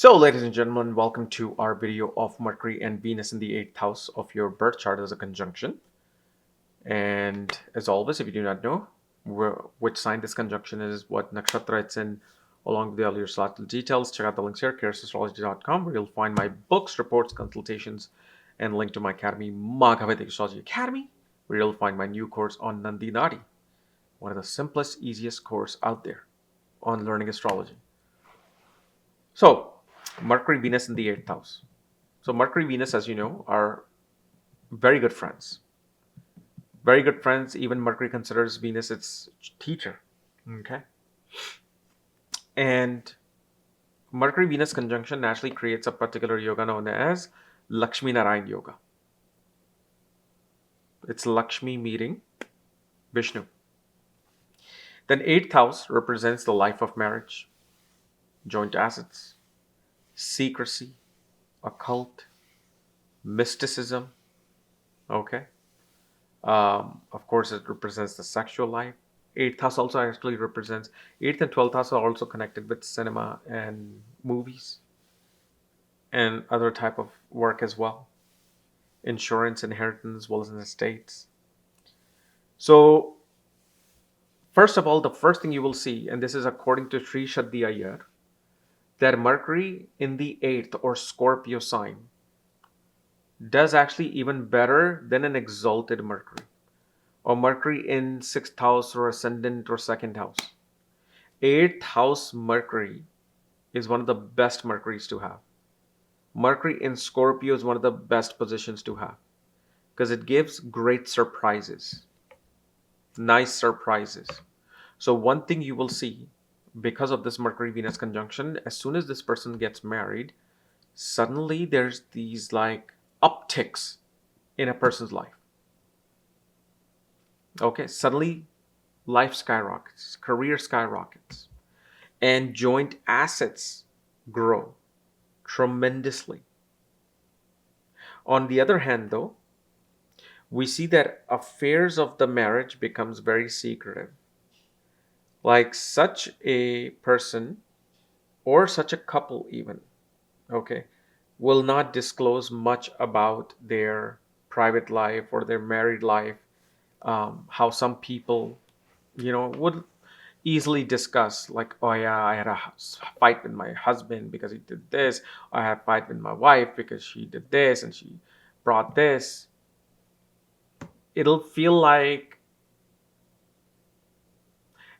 So, ladies and gentlemen, welcome to our video of Mercury and Venus in the 8th house of your birth chart as a conjunction. And as always, if you do not know which sign this conjunction is, what nakshatra it's in, along with the earlier slotted details, check out the links here, KRSchannel, where you'll find my books, reports, consultations, and link to my academy, Vedic Astrology Academy, where you'll find my new course on Nandi Nadi, one of the simplest, easiest course out there on learning astrology. So, Mercury, Venus in the 8th house. So, Mercury, Venus, as you know, are very good friends. Very good friends. Even Mercury considers Venus its teacher. Okay. And Mercury Venus conjunction naturally creates a particular yoga known as Lakshmi Narayan Yoga. It's Lakshmi meeting Vishnu. Then 8th house represents the life of marriage, joint assets, secrecy, occult, mysticism. Okay. Of course, it represents the sexual life. 8th house also actually represents 8th and 12th house are also connected with cinema and movies and other type of work as well. Insurance, inheritance, as well as in estates. So, first of all, the first thing you will see, and this is according to Sri Shaddi Iyer, that Mercury in the 8th or Scorpio sign does actually even better than an exalted Mercury, or Mercury in 6th house or ascendant or 2nd house. 8th house Mercury is one of the best Mercuries to have. Mercury in Scorpio is one of the best positions to have because it gives great surprises, nice surprises. So, one thing you will see because of this Mercury Venus conjunction, as soon as this person gets married, suddenly there's these like upticks in a person's life. Okay, suddenly life skyrockets, career skyrockets, and joint assets grow tremendously. On the other hand, though, we see that affairs of the marriage becomes very secretive. Like such a person or such a couple even, okay, will not disclose much about their private life or their married life. How some people, would easily discuss like, oh yeah, I had a fight with my husband because he did this. I had a fight with my wife because she did this and she brought this. It'll feel like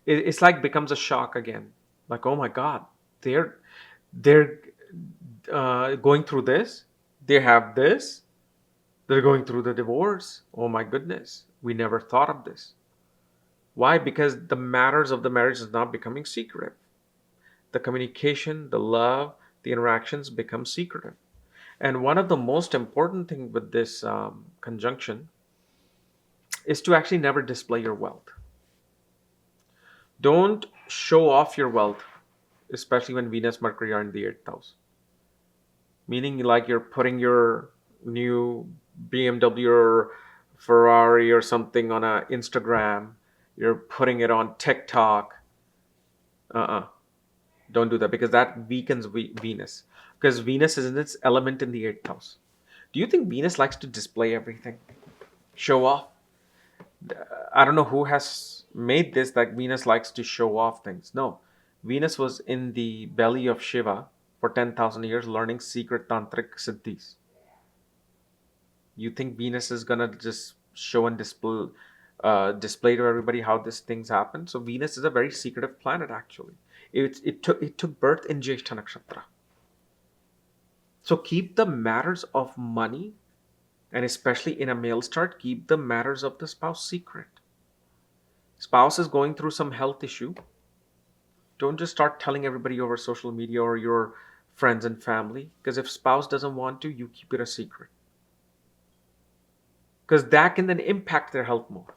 it's like becomes a shock again. Like, oh my God, they're going through this. They have this. They're going through the divorce. Oh my goodness, we never thought of this. Why? Because the matters of the marriage is not becoming secretive. The communication, the love, the interactions become secretive. And one of the most important thing with this conjunction is to actually never display your wealth. Don't show off your wealth, especially when Venus, Mercury are in the 8th house. Meaning, like you're putting your new BMW or Ferrari or something on a Instagram, you're putting it on TikTok. Uh-uh. Don't do that because that weakens Venus. Because Venus is in its element in the 8th house. Do you think Venus likes to display everything? Show off? I don't know who has made this that Venus likes to show off things. No. Venus was in the belly of Shiva for 10,000 years learning secret tantric siddhis. You think Venus is gonna just show and display to everybody how these things happen? So Venus is a very secretive planet actually. It took birth in Jyeshtha nakshatra. So keep the matters of money, and especially in a male's chart, keep the matters of the spouse secret. Spouse is going through some health issue. Don't just start telling everybody over social media or your friends and family. Because if spouse doesn't want to, you keep it a secret. Because that can then impact their health more.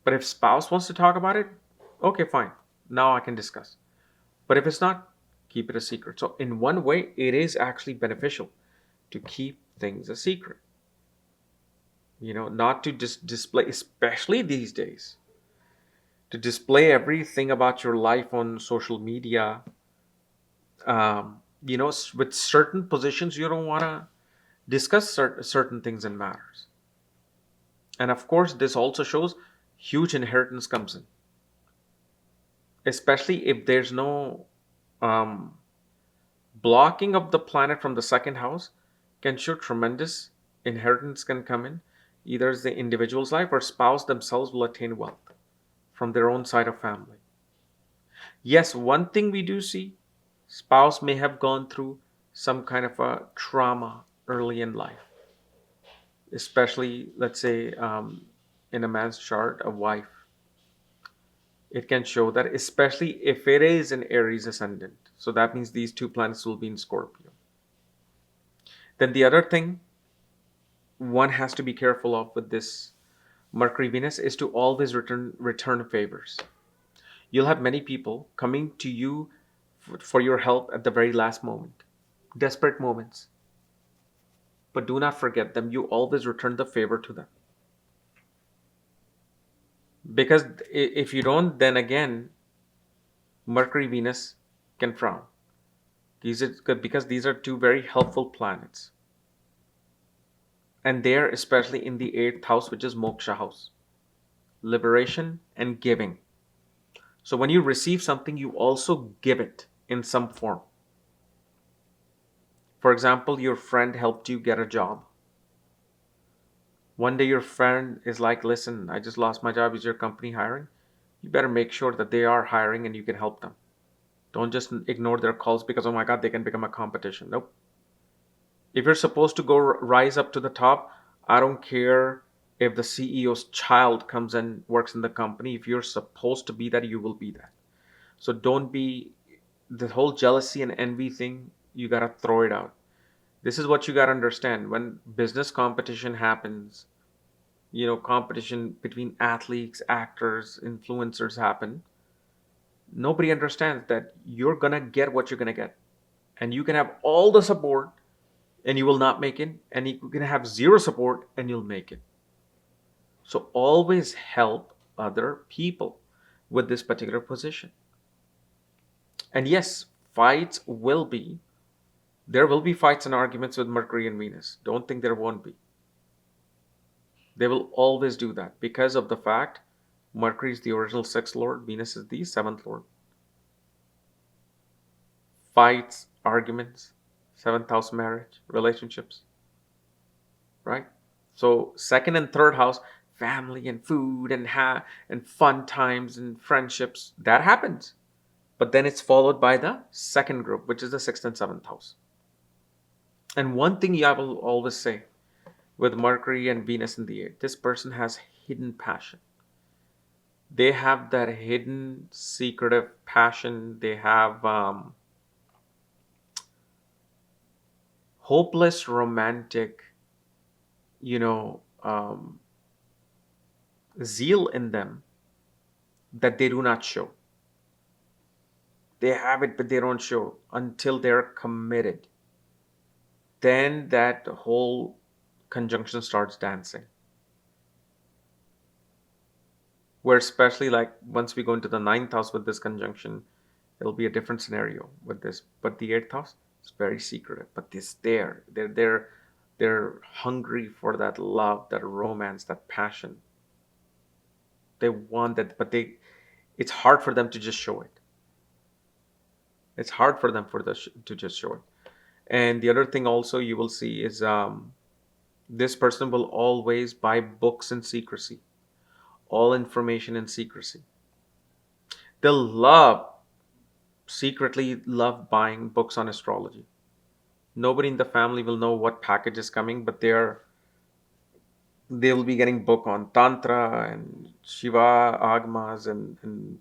But if spouse wants to talk about it, okay, fine. Now I can discuss. But if it's not, keep it a secret. So in one way, it is actually beneficial to keep things a secret. Not to just display, especially these days, to display everything about your life on social media. With certain positions, you don't want to discuss certain things and matters. And of course, this also shows huge inheritance comes in, especially if there's no um, blocking of the planet from the second house can show tremendous inheritance can come in. Either as the individual's life or spouse themselves will attain wealth from their own side of family. Yes, one thing we do see, spouse may have gone through some kind of a trauma early in life, especially let's say in a man's chart, a wife. It can show that, especially if it is an Aries ascendant. So that means these two planets will be in Scorpio. Then the other thing one has to be careful of with this Mercury Venus is to always return favors. You'll have many people coming to you for your help at the very last moment, desperate moments. But do not forget them. You always return the favor to them. Because if you don't, then again, Mercury Venus can frown. Because these are two very helpful planets. And they're especially in the eighth house, which is Moksha house, liberation and giving. So when you receive something, you also give it in some form. For example, your friend helped you get a job. One day your friend is like, listen, I just lost my job. Is your company hiring? You better make sure that they are hiring and you can help them. Don't just ignore their calls because, oh my God, they can become a competition. Nope. If you're supposed to go rise up to the top, I don't care if the CEO's child comes and works in the company. If you're supposed to be that, you will be that. So don't be the whole jealousy and envy thing. You got to throw it out. This is what you got to understand. When business competition happens, competition between athletes, actors, influencers happen, nobody understands that you're going to get what you're going to get. And you can have all the support and you will not make it. And you can have zero support and you'll make it. So always help other people with this particular position. And yes, there will be fights and arguments with Mercury and Venus. Don't think there won't be. They will always do that because of the fact Mercury is the original sixth lord, Venus is the seventh lord. Fights, arguments, seventh house marriage, relationships, right? So second and third house, family and food and fun times and friendships, that happens. But then it's followed by the second group, which is the sixth and seventh house. And one thing I will always say with Mercury and Venus in the eighth, this person has hidden passion. They have that hidden, secretive passion. They have hopeless, romantic, you know, um, zeal in them that they do not show. They have it, but they don't show until they're committed. Then that whole conjunction starts dancing. Where especially like once we go into the ninth house with this conjunction, it'll be a different scenario with this. But the eighth house is very secretive. But it's there. They're hungry for that love, that romance, that passion. They want that, but it's hard for them to just show it. It's hard for them to just show it. And the other thing also you will see is this person will always buy books in secrecy, all information in secrecy. They'll secretly love buying books on astrology. Nobody in the family will know what package is coming, but they will be getting book on Tantra and Shiva Agmas and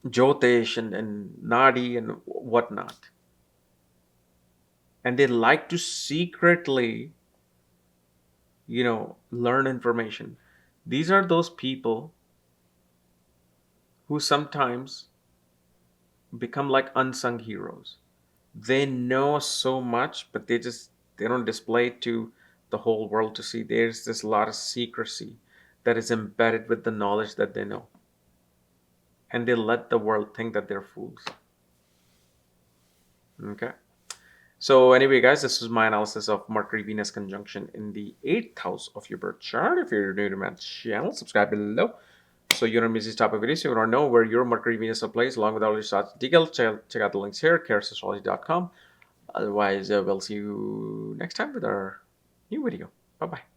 Jyotish and Nadi and whatnot. And they like to secretly, learn information. These are those people who sometimes become like unsung heroes. They know so much, but they don't display it to the whole world to see. There's this lot of secrecy that is embedded with the knowledge that they know. And they let the world think that they're fools. Okay. So anyway, guys, this is my analysis of Mercury Venus conjunction in the 8th house of your birth chart. If you're new to my channel, subscribe below so you don't miss these type of videos. You want to know where your Mercury Venus plays along with all your charts details. Check out the links here, KRSchannel.com. Otherwise, we'll see you next time with our new video. Bye bye.